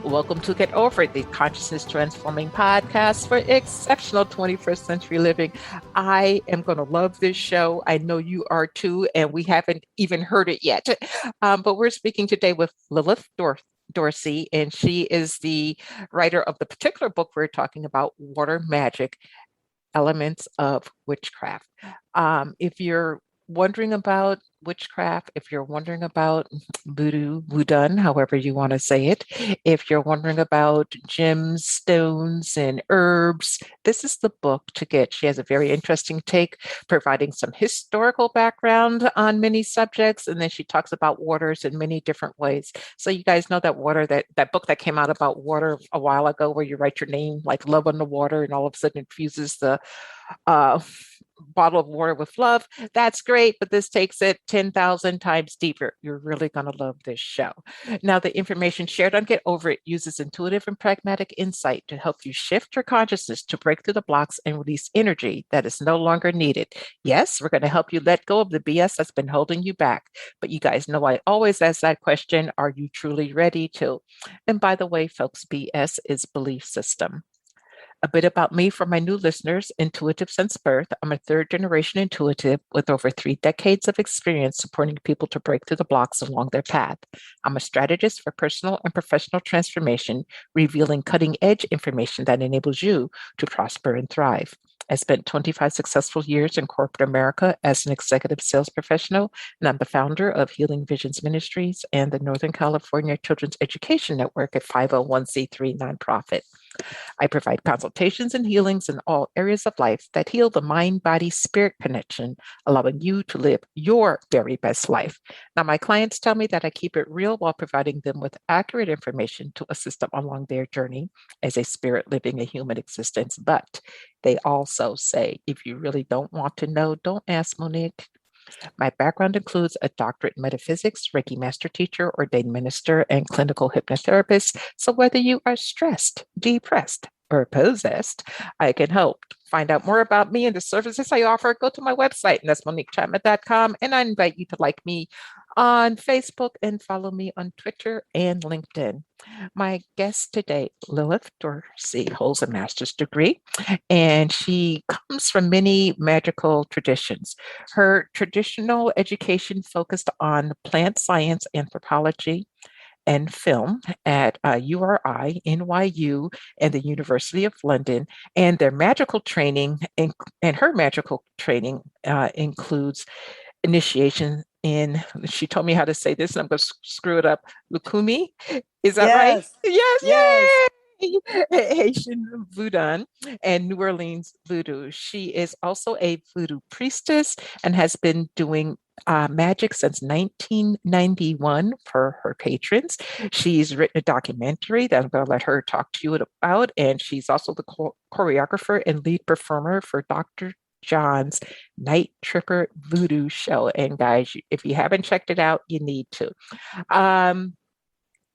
Welcome to Get Over It, the consciousness transforming podcast for exceptional 21st century living. I am going to love this show. I know you are too, and we haven't even heard it yet. But we're speaking today with Lilith Dorsey, and she is the writer of the particular book we're talking about, Water Magic, Elements of Witchcraft. If you're wondering about witchcraft, if you're wondering about voodoo, however you want to say it, if you're wondering about gems, stones, and herbs, this is the book to get. She has a very interesting take, providing some historical background on many subjects, and then she talks about waters in many different ways. So you guys know that water, that book that came out about water a while ago, where you write your name like love on the water, and all of a sudden it fuses the bottle of water with love. That's great, but this takes it 10,000 times deeper. You're really going to love this show. Now, the information shared on Get Over It uses intuitive and pragmatic insight to help you shift your consciousness to break through the blocks and release energy that is no longer needed. Yes, we're going to help you let go of the BS that's been holding you back. But you guys know I always ask that question, are you truly ready to? And by the way, folks, BS is belief system. A bit about me for my new listeners: intuitive since birth. I'm a third generation intuitive with over 3 decades of experience supporting people to break through the blocks along their path. I'm a strategist for personal and professional transformation, revealing cutting edge information that enables you to prosper and thrive. I spent 25 successful years in corporate America as an executive sales professional, and I'm the founder of Healing Visions Ministries and the Northern California Children's Education Network, a 501c3 nonprofit. I provide consultations and healings in all areas of life that heal the mind, body, spirit connection, allowing you to live your very best life. Now, my clients tell me that I keep it real while providing them with accurate information to assist them along their journey as a spirit living a human existence. But they also say, if you really don't want to know, don't ask, Monique. My background includes a doctorate in metaphysics, Reiki master teacher, ordained minister, and clinical hypnotherapist. So whether you are stressed, depressed, or possessed, I can help. Find out more about me and the services I offer. Go to my website, and that's MoniqueChapman.com. And I invite you to like me on Facebook and follow me on Twitter and LinkedIn. My guest today, Lilith Dorsey, holds a master's degree, and she comes from many magical traditions. Her traditional education focused on plant science, anthropology, and film at URI, NYU, and the University of London. And their magical training and her magical training includes initiation in, she told me how to say this, and I'm going to screw it up, Lukumi. Is that right? Yes. Yes, Yes. yay! Haitian Voodoo and New Orleans Voodoo. She is also a Voodoo priestess and has been doing magic since 1991 for her patrons. She's written a documentary that I'm going to let her talk to you about, and she's also the choreographer and lead performer for Dr. John's Night Tripper Voodoo show. And guys, if you haven't checked it out, you need to.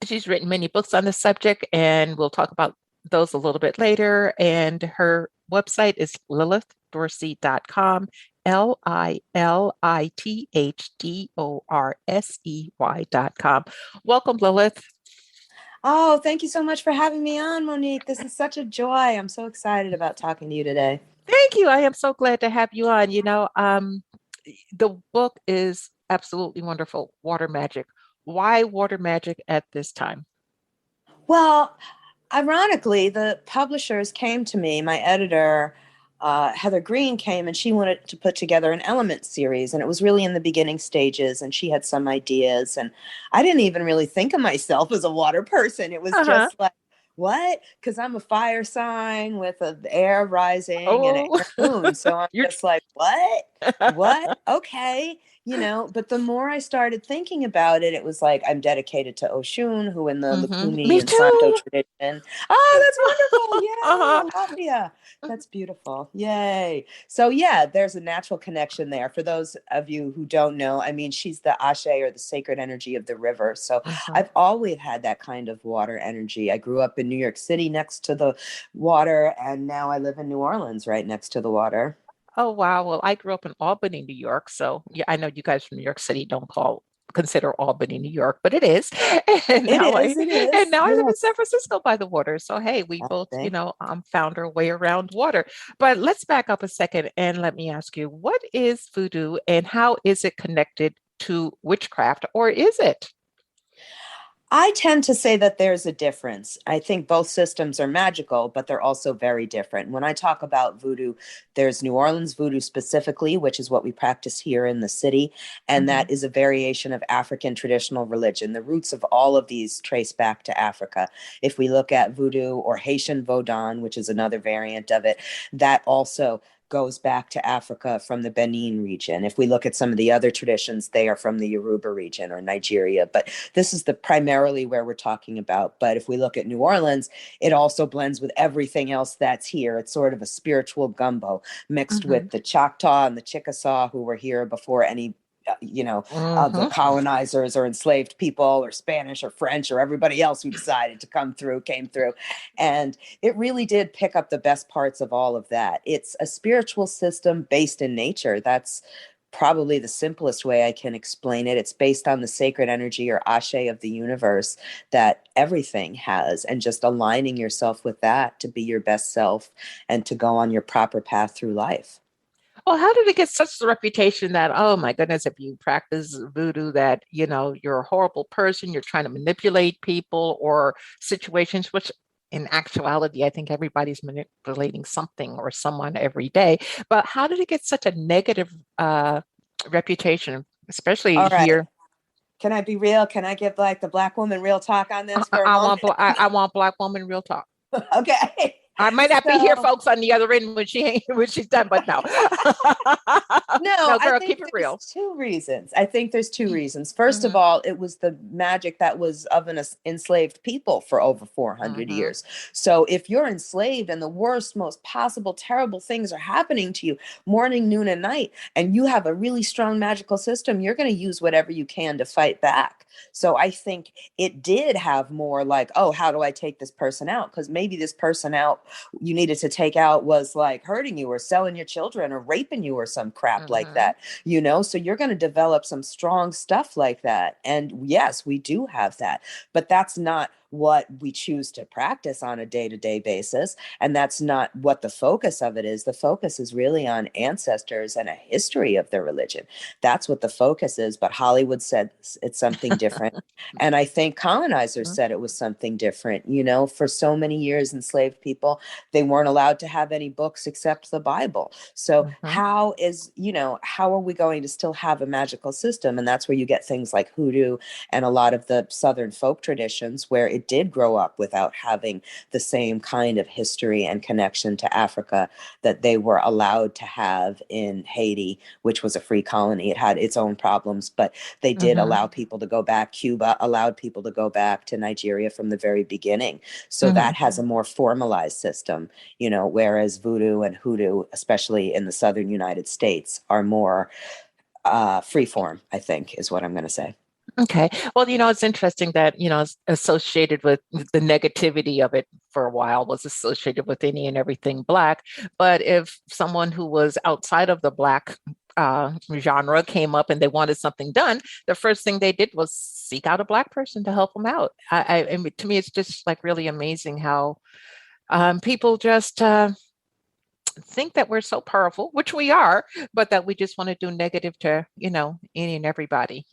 She's written many books on the subject, and we'll talk about those a little bit later. And her website is lilithdorsey.com, LILITHDORSEY.com. Welcome, Lilith. Oh, thank you so much for having me on, Monique. This is such a joy. I'm so excited about talking to you today. Thank you. I am so glad to have you on. The book is absolutely wonderful, Water Magic. Why water magic at this time? Well, ironically, the publishers came to me, my editor, Heather Green came, and she wanted to put together an element series, and it was really in the beginning stages, and she had some ideas, and I didn't even really think of myself as a water person. It was Uh-huh. just like, what? Because I'm a fire sign with an air rising and an Oh, air moon. So I'm you're. just like, what? What? Okay. But the more I started thinking about it, it was like, I'm dedicated to Oshun, who in the Lukumi Me and Santo too. tradition. Oh, that's wonderful. Uh-huh. Yay. Alafia. That's beautiful. Yay. So yeah, there's a natural connection there. For those of you who don't know, I mean, she's the Ashe, or the sacred energy of the river. So Uh-huh. I've always had that kind of water energy. I grew up in New York City next to the water, and now I live in New Orleans right next to the water. Oh, wow. Well, I grew up in Albany, New York. So yeah, I know you guys from New York City don't consider Albany, New York, but it is. And It now is. I It and is. now I live in San Yes. Francisco by the water. So hey, we I both, think. found our way around water. But let's back up a second and let me ask you, what is voodoo and how is it connected to witchcraft, or is it? I tend to say that there's a difference. I think both systems are magical, but they're also very different. When I talk about voodoo, there's New Orleans voodoo specifically, which is what we practice here in the city. And Hmm. that is a variation of African traditional religion. The roots of all of these trace back to Africa. If we look at voodoo or Haitian Vodun, which is another variant of it, that also goes back to Africa from the Benin region. If we look at some of the other traditions, they are from the Yoruba region or Nigeria. But this is the primarily where we're talking about. But if we look at New Orleans, it also blends with everything else that's here. It's sort of a spiritual gumbo mixed Hmm. with the Choctaw and the Chickasaw who were here before any of the Hmm. colonizers or enslaved people or Spanish or French or everybody else who decided to come through came through. And it really did pick up the best parts of all of that. It's a spiritual system based in nature. That's probably the simplest way I can explain it. It's based on the sacred energy or ashe of the universe that everything has, and just aligning yourself with that to be your best self and to go on your proper path through life. Well, how did it get such a reputation that, oh my goodness, if you practice voodoo, that, you're a horrible person, you're trying to manipulate people or situations, which in actuality, I think everybody's manipulating something or someone every day. But how did it get such a negative reputation, especially All right. here? Can I be real? Can I give like the black woman real talk on I, this for a I moment? want I want Black woman real talk. Okay. I might not be here, So folks, on the other end when when she's done, but no, no, no, I girl, think keep it there's real. two reasons. I think there's two reasons. First of Hmm. all, it was the magic that was of an enslaved people for over 400 Hmm. years. So if you're enslaved and the worst, most possible, terrible things are happening to you morning, noon, and night, and you have a really strong magical system, you're going to use whatever you can to fight back. So I think it did have more like, oh, how do I take this person out? Because maybe this person out you needed to take out was like hurting you or selling your children or raping you or some crap like Hmm. that. So you're going to develop some strong stuff like that. And yes, we do have that, but that's not what we choose to practice on a day-to-day basis, and that's not what the focus of it is. The focus is really on ancestors and a history of their religion. That's what the focus is, but Hollywood said it's something different, and I think colonizers said it was something different. For so many years enslaved people, they weren't allowed to have any books except the Bible. So Hmm. how are we going to still have a magical system? And that's where you get things like hoodoo and a lot of the Southern folk traditions where it did grow up without having the same kind of history and connection to Africa that they were allowed to have in Haiti, which was a free colony. It had its own problems, but they did Hmm. allow people to go back. Cuba allowed people to go back to Nigeria from the very beginning. So Hmm. that has a more formalized system, whereas voodoo and hoodoo, especially in the southern United States, are more free form, I think, is what I'm going to say. Okay. Well, it's interesting that, it's associated with the negativity of it for a while was associated with any and everything Black. But if someone who was outside of the Black genre came up and they wanted something done, the first thing they did was seek out a Black person to help them out. I mean, to me, it's just like really amazing how people just think that we're so powerful, which we are, but that we just want to do negative to, any and everybody,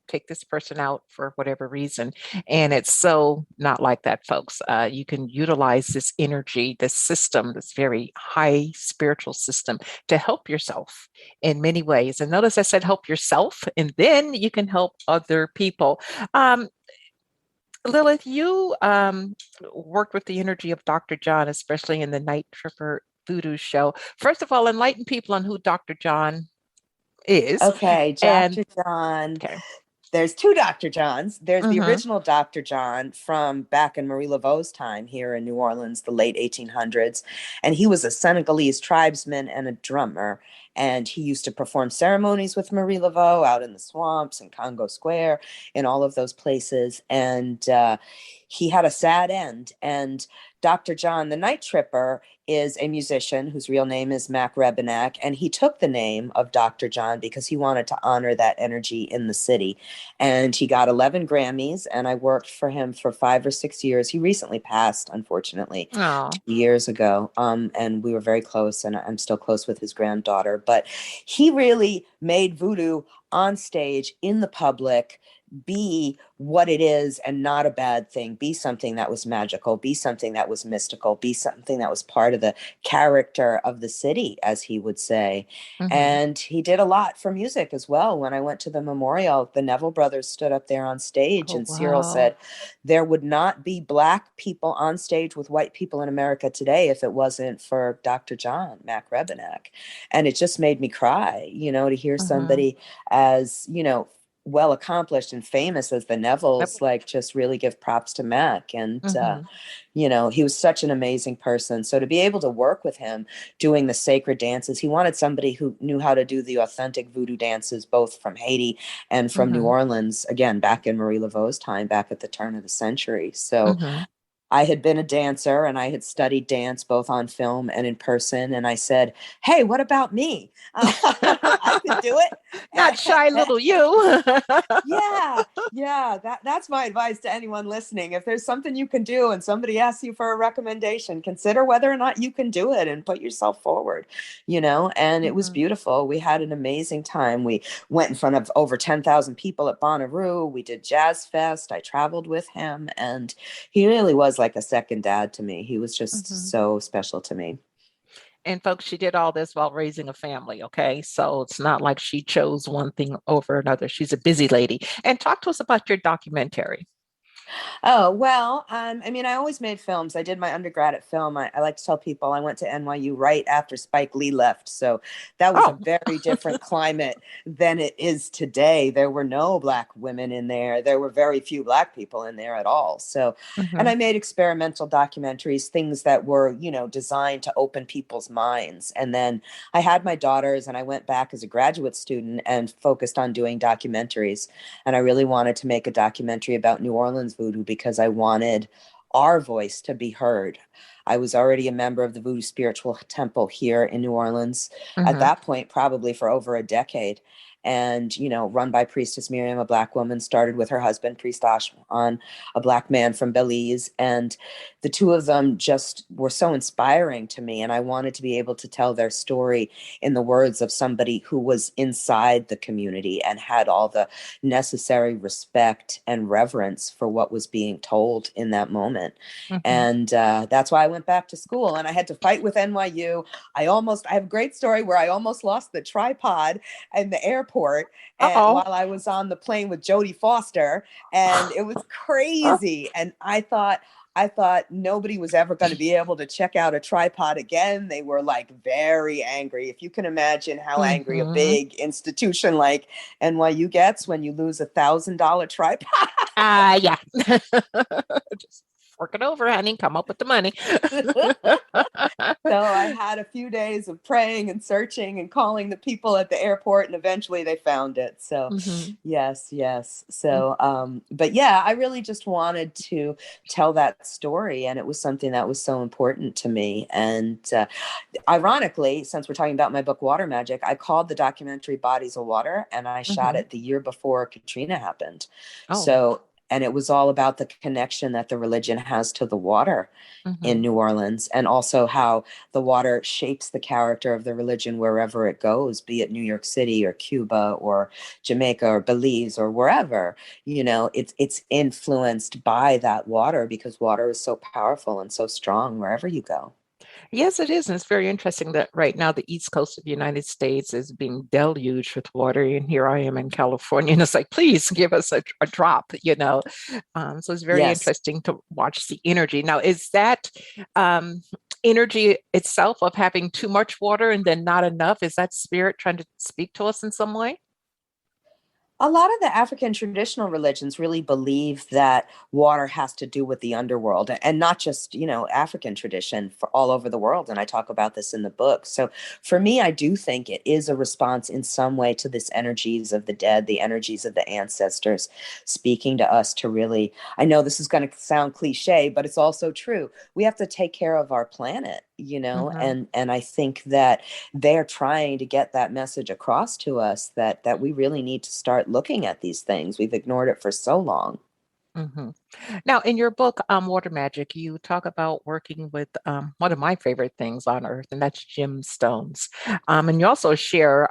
take this person out for whatever reason. And it's so not like that, folks. You can utilize this energy, this system, this very high spiritual system to help yourself in many ways. And notice I said help yourself, and then you can help other people. Um, Lilith, you worked with the energy of Dr. John, especially in the Night Tripper Voodoo show. First of all, enlighten people on who Dr. John is. Okay, And Dr. John. okay. There's two Dr. Johns. There's the Mm-hmm. original Dr. John from back in Marie Laveau's time here in New Orleans, the late 1800s. And he was a Senegalese tribesman and a drummer. And he used to perform ceremonies with Marie Laveau out in the swamps and Congo Square, in all of those places. And he had a sad end. And Dr. John the Night Tripper is a musician whose real name is Mac Rebenak, and he took the name of Dr. John because he wanted to honor that energy in the city. And he got 11 Grammys, and I worked for him for 5 or 6 years. He recently passed, unfortunately, Oh. 2 years ago, and we were very close, and I'm still close with his granddaughter. But he really made voodoo on stage in the public be what it is, and not a bad thing, be something that was magical, be something that was mystical, be something that was part of the character of the city, as he would say. Mm-hmm. And he did a lot for music as well. When I went to the memorial, the Neville brothers stood up there on stage, Oh, and Cyril wow. said there would not be Black people on stage with white people in America today if it wasn't for Dr. John Mac Rebenak. And it just made me cry, to hear Mm-hmm. somebody as, well accomplished and famous as the Yep. Nevilles, like, just really give props to Mac. And Mm-hmm. he was such an amazing person. So to be able to work with him doing the sacred dances, he wanted somebody who knew how to do the authentic voodoo dances, both from Haiti and from New Mm-hmm. Orleans, again back in Marie Laveau's time, back at the turn of the century. So Mm-hmm. I had been a dancer, and I had studied dance both on film and in person. And I said, hey, what about me? I could do Not shy it. little you. Yeah, yeah. That's my advice to anyone listening. If there's something you can do and somebody asks you for a recommendation, consider whether or not you can do it and put yourself forward, And it was Mm-hmm. beautiful. We had an amazing time. We went in front of over 10,000 people at Bonnaroo. We did Jazz Fest. I traveled with him, and he really was like a second dad to me. He was just Mm-hmm. so special to me. And folks, she did all this while raising a family. Okay. So it's not like she chose one thing over another. She's a busy lady. And talk to us about your documentary. Oh, well, I always made films. I did my undergrad at film. I like to tell people I went to NYU right after Spike Lee left. So that was a Oh. very different climate than it is today. There were no Black women in there. There were very few Black people in there at all. So, and Mm-hmm. I made experimental documentaries, things that were, designed to open people's minds. And then I had my daughters, and I went back as a graduate student and focused on doing documentaries. And I really wanted to make a documentary about New Orleans voodoo because I wanted our voice to be heard. I was already a member of the Voodoo Spiritual Temple here in New Orleans at Mm-hmm. that point, probably for over a decade. And, run by Priestess Miriam, a Black woman, started with her husband, Priest Ashwan, a Black man from Belize. And the two of them just were so inspiring to me. And I wanted to be able to tell their story in the words of somebody who was inside the community and had all the necessary respect and reverence for what was being told in that moment. Mm-hmm. And that's why I went back to school, and I had to fight with NYU. I have a great story where I almost lost the tripod in the airport, and Uh-oh. while I was on the plane with Jodie Foster, and it was crazy. And I thought nobody was ever going to be able to check out a tripod again. They were like very angry. If you can imagine how angry a Mm-hmm. big institution like NYU gets when you lose $1,000 tripod. Yeah. Just work it over, honey. Come up with the money. So I had a few days of praying and searching and calling the people at the airport, and eventually they found it. So Mm-hmm. yes, yes. So, but yeah, I really just wanted to tell that story, and it was something that was so important to me. And ironically, since we're talking about my book, Water Magic, I called the documentary Bodies of Water, and I shot Mm-hmm. it the year before Katrina happened. Oh. So, and it was all about the connection that the religion has to the water in Mm-hmm. New Orleans, and also how the water shapes the character of the religion wherever it goes, be it New York City or Cuba or Jamaica or Belize or wherever. It's influenced by that water because water is so powerful and so strong wherever you go. Yes, it is. And it's very interesting that right now the East Coast of the United States is being deluged with water. And here I am in California, and it's like, please give us a drop. So it's very Yes. interesting to watch the energy. Now, is that um, energy itself of having too much water and then not enough? Is that spirit trying to speak to us in some way? A lot of the African traditional religions really believe that water has to do with the underworld, and not just, African tradition, for all over the world. And I talk about this in the book. So for me, I do think it is a response in some way to this energies of the dead, the energies of the ancestors speaking to us to really, I know this is going to sound cliche, but it's also true. We have to take care of our planet, Hmm. and I think that they're trying to get that message across to us that we really need to start looking at these things. We've ignored it for so long. Hmm. Now, in your book, Water Magic, you talk about working with one of my favorite things on earth, and that's gemstones. And you also share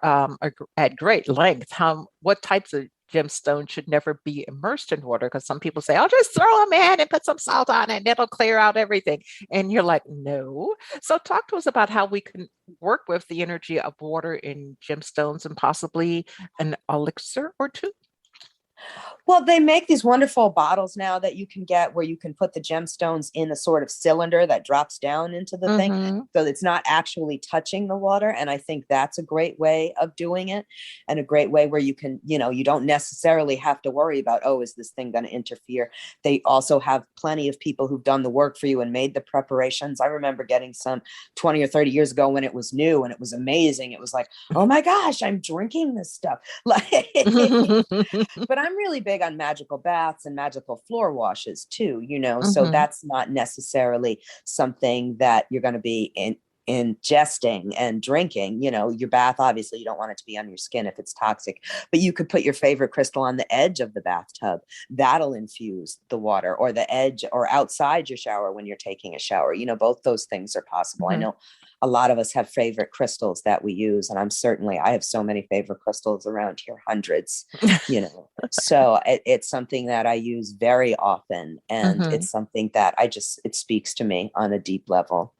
at great length what types of gemstones should never be immersed in water. Because some people say, "I'll just throw them in and put some salt on it, and it'll clear out everything." And you're like, "No." So, talk to us about how we can work with the energy of water in gemstones and possibly an elixir or two. Well, they make these wonderful bottles now that you can get where you can put the gemstones in a sort of cylinder that drops down into the thing. Mm-hmm. So it's not actually touching the water. And I think that's a great way of doing it, and a great way where you can, you don't necessarily have to worry about, oh, is this thing going to interfere? They also have plenty of people who've done the work for you and made the preparations. I remember getting some 20 or 30 years ago when it was new and it was amazing. It was like, oh my gosh, I'm drinking this stuff. Like, but I'm really big on magical baths and magical floor washes too, so Hmm. that's not necessarily something that you're going to be ingesting and drinking. Your bath, obviously you don't want it to be on your skin if it's toxic, but you could put your favorite crystal on the edge of the bathtub. That'll infuse the water, or the edge, or outside your shower when you're taking a shower. Both those things are possible. I Hmm. know a lot of us have favorite crystals that we use, and I have so many favorite crystals around here, hundreds. So it's something that I use very often, and Hmm. it's something that it speaks to me on a deep level,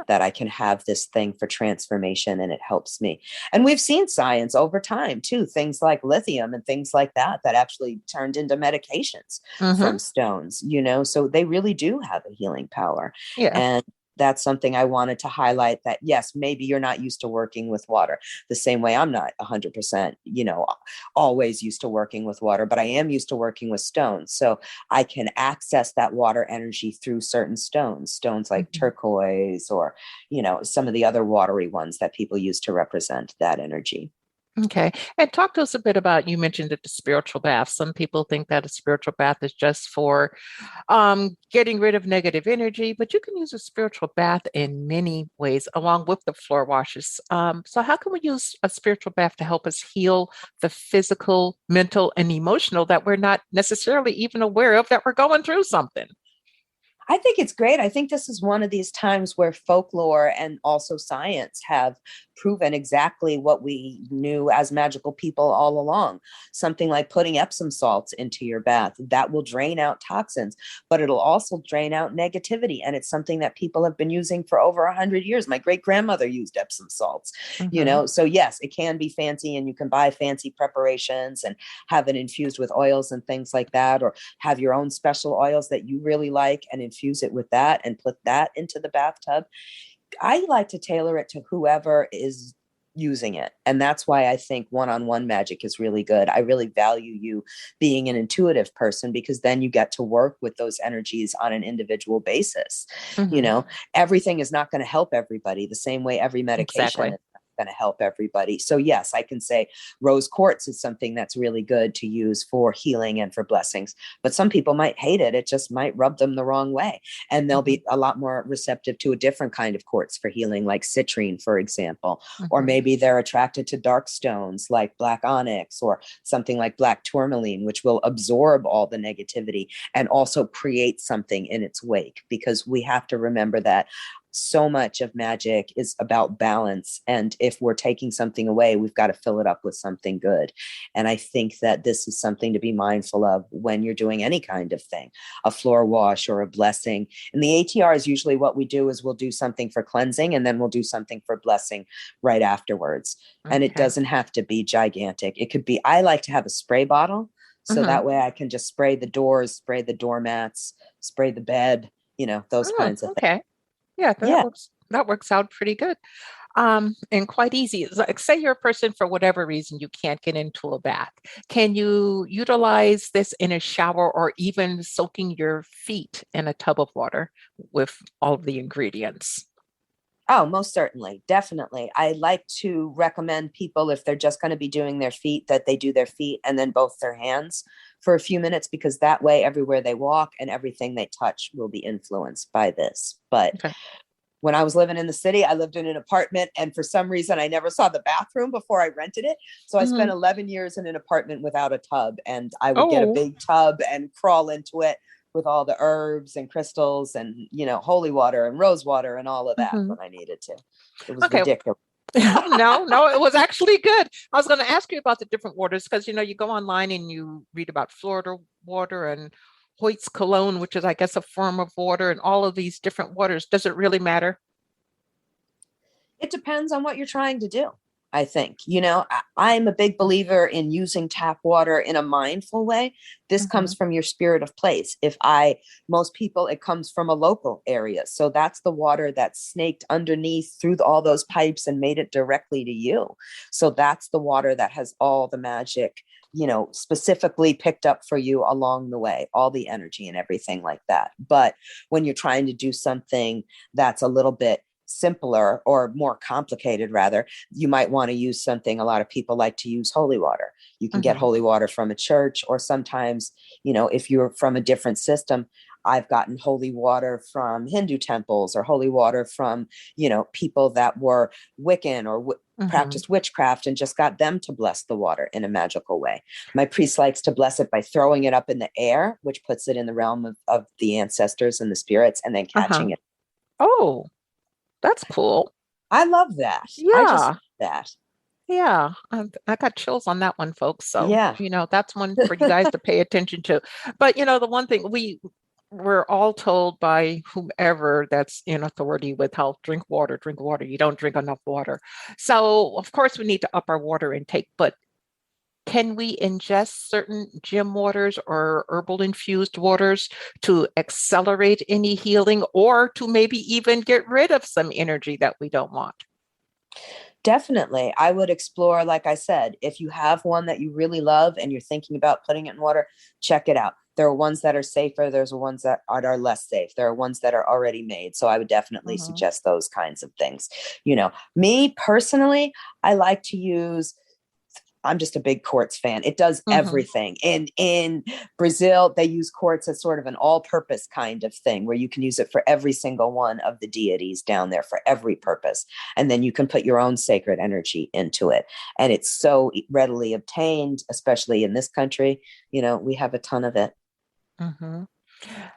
that I can have this thing for transformation, and it helps me. And we've seen science over time too, things like lithium and things like that actually turned into medications Hmm. from stones, so they really do have a healing power. Yeah. And that's something I wanted to highlight, that yes, maybe you're not used to working with water the same way I'm not 100%, always used to working with water, but I am used to working with stones. So I can access that water energy through certain stones like Mhm. turquoise, or, some of the other watery ones that people use to represent that energy. Okay. And talk to us a bit about, you mentioned that the spiritual bath. Some people think that a spiritual bath is just for getting rid of negative energy, but you can use a spiritual bath in many ways, along with the floor washes. So, how can we use a spiritual bath to help us heal the physical, mental, and emotional that we're not necessarily even aware of that we're going through something? I think it's great. I think this is one of these times where folklore and also science have proven exactly what we knew as magical people all along. Something like putting Epsom salts into your bath, that will drain out toxins, but it'll also drain out negativity. And it's something that people have been using for over 100 years. My great grandmother used Epsom salts, Hmm. so yes, it can be fancy, and you can buy fancy preparations and have it infused with oils and things like that, or have your own special oils that you really like and infuse it with that and put that into the bathtub. I like to tailor it to whoever is using it. And that's why I think one-on-one magic is really good. I really value you being an intuitive person, because then you get to work with those energies on an individual basis. You Hmm. know, everything is not going to help everybody the same way every medication Exactly. is going to help everybody. So yes, I can say rose quartz is something that's really good to use for healing and for blessings, but some people might hate it. It just might rub them the wrong way, and they'll Hmm. be a lot more receptive to a different kind of quartz for healing, like citrine, for example. Or Hmm. maybe they're attracted to dark stones like black onyx, or something like black tourmaline, which will absorb all the negativity and also create something in its wake, because we have to remember that so much of magic is about balance. And if we're taking something away, we've got to fill it up with something good. And I think that this is something to be mindful of when you're doing any kind of thing, a floor wash or a blessing. And the ATR is usually what we do is we'll do something for cleansing, and then we'll do something for blessing right afterwards. And it Okay. doesn't have to be gigantic. It could be, I like to have a spray bottle. So Hmm. that way I can just spray the doors, spray the doormats, spray the bed, those kinds of things. Okay. Yeah, Yeah. that works out pretty good. And quite easy. It's like, say you're a person for whatever reason you can't get into a bath. Can you utilize this in a shower or even soaking your feet in a tub of water with all of the ingredients? Oh, most certainly. Definitely. I like to recommend people, if they're just going to be doing their feet, that they do their feet and then both their hands for a few minutes, because that way, everywhere they walk and everything they touch will be influenced by this. But Okay. when I was living in the city, I lived in an apartment, and for some reason, I never saw the bathroom before I rented it. So I Hmm. spent 11 years in an apartment without a tub, and I would get a Oh. big tub and crawl into it with all the herbs and crystals and, holy water and rose water and all of that Hmm. when I needed to. It was Okay. ridiculous. No, no, it was actually good. I was going to ask you about the different waters because you go online and you read about Florida water and Hoyt's cologne, which is, I guess, a form of water, and all of these different waters. Does it really matter? It depends on what you're trying to do. I think, I'm a big believer in using tap water in a mindful way. This Hmm. comes from your spirit of place. Most people, it comes from a local area. So that's the water that snaked underneath through all those pipes and made it directly to you. So that's the water that has all the magic, specifically picked up for you along the way, all the energy and everything like that. But when you're trying to do something that's a little bit simpler or more complicated, rather, you might want to use something. A lot of people like to use holy water. You can get Hmm. holy water from a church, or sometimes, if you're from a different system, I've gotten holy water from Hindu temples, or holy water from, people that were Wiccan or Hmm. practiced witchcraft, and just got them to bless the water in a magical way. My priest likes to bless it by throwing it up in the air, which puts it in the realm of the ancestors and the spirits, and then Uh-huh. catching it. Oh, that's cool. I love that. I just Yeah. love that. Yeah. I got chills on that one, folks. So, Yeah. that's one for you guys to pay attention to. But, the one thing we're all told by whomever that's in authority with health, drink water, drink water. You don't drink enough water. So, of course, we need to up our water intake, but can we ingest certain gym waters or herbal infused waters to accelerate any healing or to maybe even get rid of some energy that we don't want? Definitely. I would explore, like I said, if you have one that you really love and you're thinking about putting it in water, check it out. There are ones that are safer. There's ones that are less safe. There are ones that are already made. So I would definitely Hmm. suggest those kinds of things. Me personally, I like to use, I'm just a big quartz fan. It does Hmm. everything. In Brazil, they use quartz as sort of an all-purpose kind of thing, where you can use it for every single one of the deities down there, for every purpose. And then you can put your own sacred energy into it. And it's so readily obtained, especially in this country. We have a ton of it. Hmm.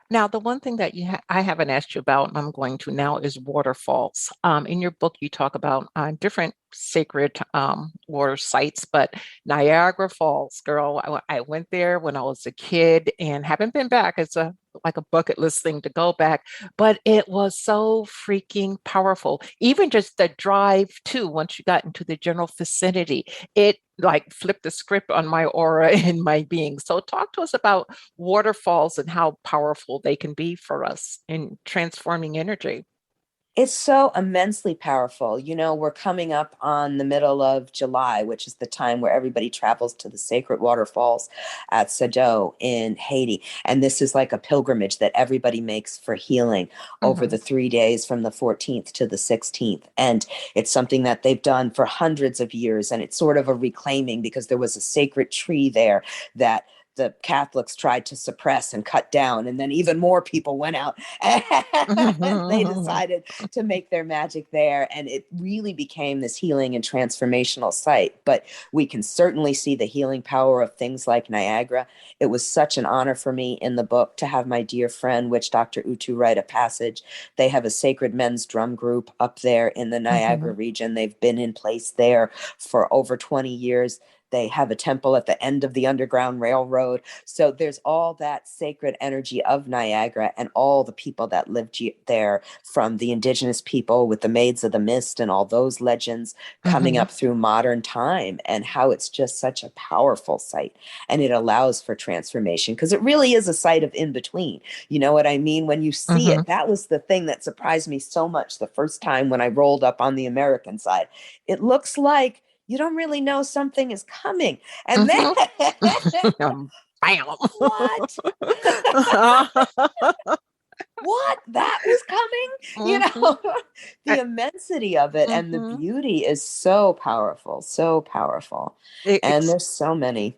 Now, the one thing that I haven't asked you about, and I'm going to now, is waterfalls. In your book, you talk about different sacred water sites, but Niagara Falls, girl, I went there when I was a kid and haven't been back. It's like a bucket list thing to go back, but it was so freaking powerful. Even just the drive too, once you got into the general vicinity, it like flipped the script on my aura and my being. So talk to us about waterfalls and how powerful they can be for us in transforming energy. It's so immensely powerful. We're coming up on the middle of July, which is the time where everybody travels to the sacred waterfalls at Sado in Haiti. And this is like a pilgrimage that everybody makes for healing over Hmm. the 3 days from the 14th to the 16th. And it's something that they've done for hundreds of years. And it's sort of a reclaiming, because there was a sacred tree there that the Catholics tried to suppress and cut down. And then even more people went out and they decided to make their magic there. And it really became this healing and transformational site. But we can certainly see the healing power of things like Niagara. It was such an honor for me in the book to have my dear friend, Witch Dr. Utu, write a passage. They have a sacred men's drum group up there in the Niagara Hmm. region. They've been in place there for over 20 years. They have a temple at the end of the Underground Railroad. So there's all that sacred energy of Niagara and all the people that lived there, from the indigenous people with the Maids of the Mist and all those legends coming Mm-hmm. up through modern time, and how it's just such a powerful site. And it allows for transformation because it really is a site of in between. You know what I mean? When you see Mm-hmm. it, that was the thing that surprised me so much the first time when I rolled up on the American side. It looks like you don't really know something is coming. And then, Mm-hmm. Bam. what? What? That was coming? You Mm-hmm. know, the immensity of it and the Mm-hmm. beauty is so powerful, so powerful. And there's so many.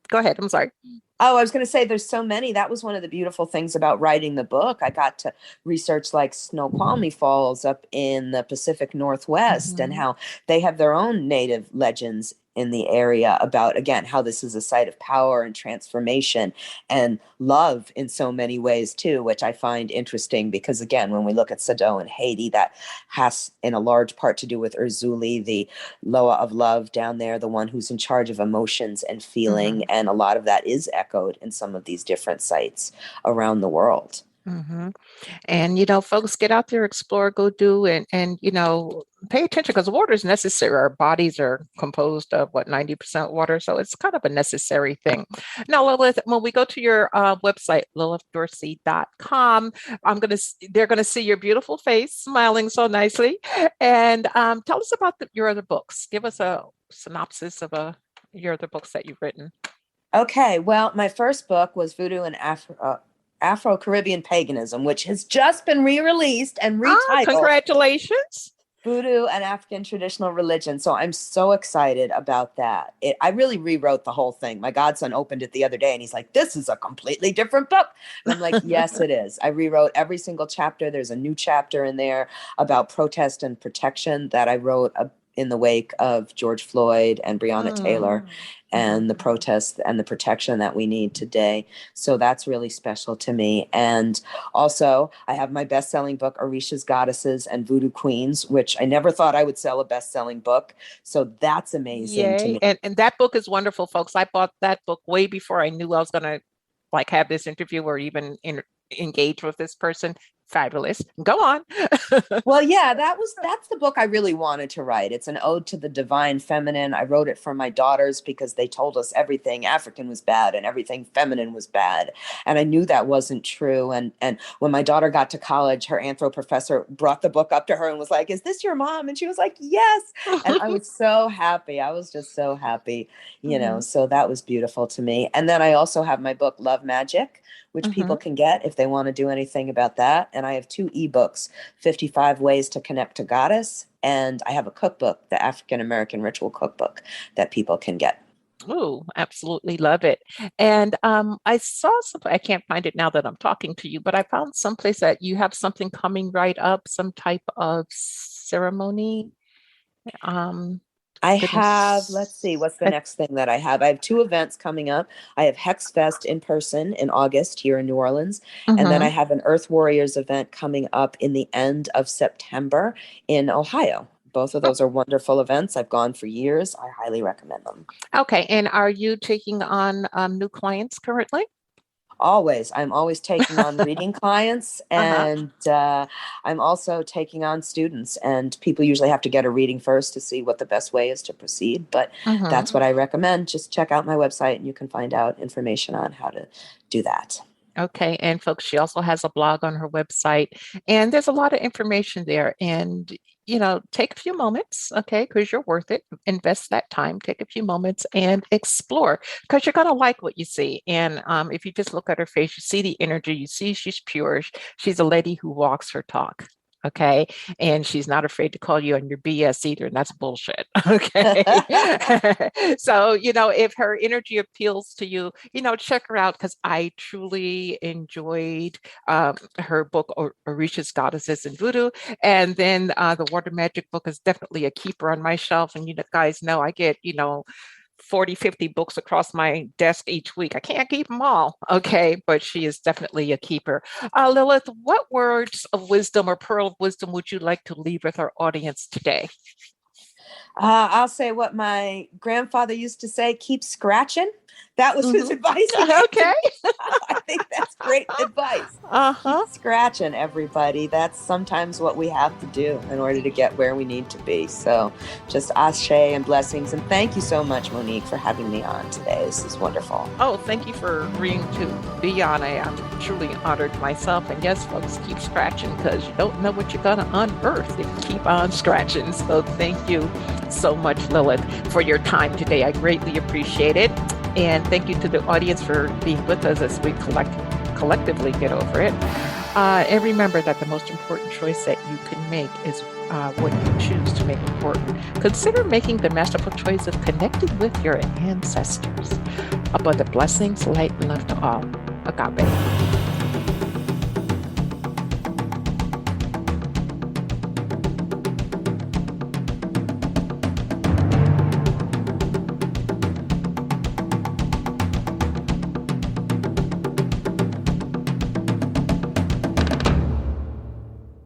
Go ahead. I'm sorry. Oh, I was going to say there's so many. That was one of the beautiful things about writing the book. I got to research like Snoqualmie Falls up in the Pacific Northwest and Mm-hmm. how they have their own native legends in the area about, again, how this is a site of power and transformation and love in so many ways too, which I find interesting because, again, when we look at Sado and Haiti, that has in a large part to do with Urzuli, the Loa of love down there, the one who's in charge of emotions and feeling. Mm-hmm. And a lot of that is echoed in some of these different sites around the world. Mm-hmm. And folks, get out there, explore, go do, and pay attention because water is necessary. Our bodies are composed of what, 90% water, so it's kind of a necessary thing. Now, Lilith, when we go to your website, lilithdorsey.com, they're gonna see your beautiful face smiling so nicely, and tell us about your other books. Give us a synopsis of your other books that you've written. Okay, well, my first book was Voodoo and Afro-Caribbean Paganism, which has just been re-released and Oh, retitled congratulations. Voodoo and African Traditional Religion. So I'm so excited about that. I really rewrote the whole thing. My godson opened it the other day and he's like, this is a completely different book. And I'm like, yes, it is. I rewrote every single chapter. There's a new chapter in there about protest and protection that I wrote in the wake of George Floyd and Breonna Taylor and the protests and the protection that we need today. So that's really special to me. And also, I have my best-selling book, Orisha's Goddesses and Voodoo Queens, which I never thought I would sell a best-selling book. So that's amazing to Yay. me. And that book is wonderful, folks. I bought that book way before I knew I was going to like have this interview or even engage with this person. Fabulous. Go on. Well, yeah, that's the book I really wanted to write. It's an ode to the divine feminine. I wrote it for my daughters because they told us everything African was bad and everything feminine was bad. And I knew that wasn't true. And when my daughter got to college, her anthro professor brought the book up to her and was like, "Is this your mom?" And she was like, "Yes." And I was so happy. I was just so happy. Mhm. So that was beautiful to me. And then I also have my book, Love Magic, which people Mhm. can get if they want to do anything about that. And I have 2 ebooks, 55 Ways to Connect to Goddess, and I have a cookbook, the African American Ritual Cookbook, that people can get. Oh, absolutely love it. And I saw something, I can't find it now that I'm talking to you, but I found someplace that you have something coming right up, some type of ceremony. Um, I have, let's see, goodness. what's the next thing that I have? I have 2 events coming up. I have Hex Fest in person in August here in New Orleans. And then I Mhm. have an Earth Warriors event coming up in the end of September in Ohio. Both of those are wonderful events. I've gone for years. I highly recommend them. Okay. And are you taking on new clients currently? Always. I'm always taking on reading clients, Uh-huh. and I'm also taking on students. And people usually have to get a reading first to see what the best way is to proceed. But Mhm. that's what I recommend. Just check out my website and you can find out information on how to do that. Okay. And folks, she also has a blog on her website, and there's a lot of information there. And, take a few moments, okay, because you're worth it. Invest that time, take a few moments and explore because you're going to like what you see. And if you just look at her face, you see the energy, you see she's pure. She's a lady who walks her talk. Okay. And she's not afraid to call you on your BS either. And that's bullshit. Okay. So, if her energy appeals to you, check her out because I truly enjoyed her book, Orisha's Goddesses and Voodoo. And then the Water Magic book is definitely a keeper on my shelf. And you guys know I get, 40, 50 books across my desk each week. I can't keep them all. Okay. But she is definitely a keeper. Lilith, what words of wisdom or pearl of wisdom would you like to leave with our audience today? I'll say what my grandfather used to say: keep scratching. That was his advice. Okay. I think that's great advice. Uh-huh. Keep scratching, everybody. That's sometimes what we have to do in order to get where we need to be. So just ashe and blessings. And thank you so much, Monique, for having me on today. This is wonderful. Oh, thank you for agreeing to be on. I'm truly honored myself. And yes, folks, keep scratching, because you don't know what you're going to unearth if you keep on scratching. So thank you so much, Lilith, for your time today. I greatly appreciate it. And thank you to the audience for being with us as we collectively get over it. And remember that the most important choice that you can make is what you choose to make important. Consider making the masterful choice of connecting with your ancestors. Abundant blessings, light, and love to all. Agape.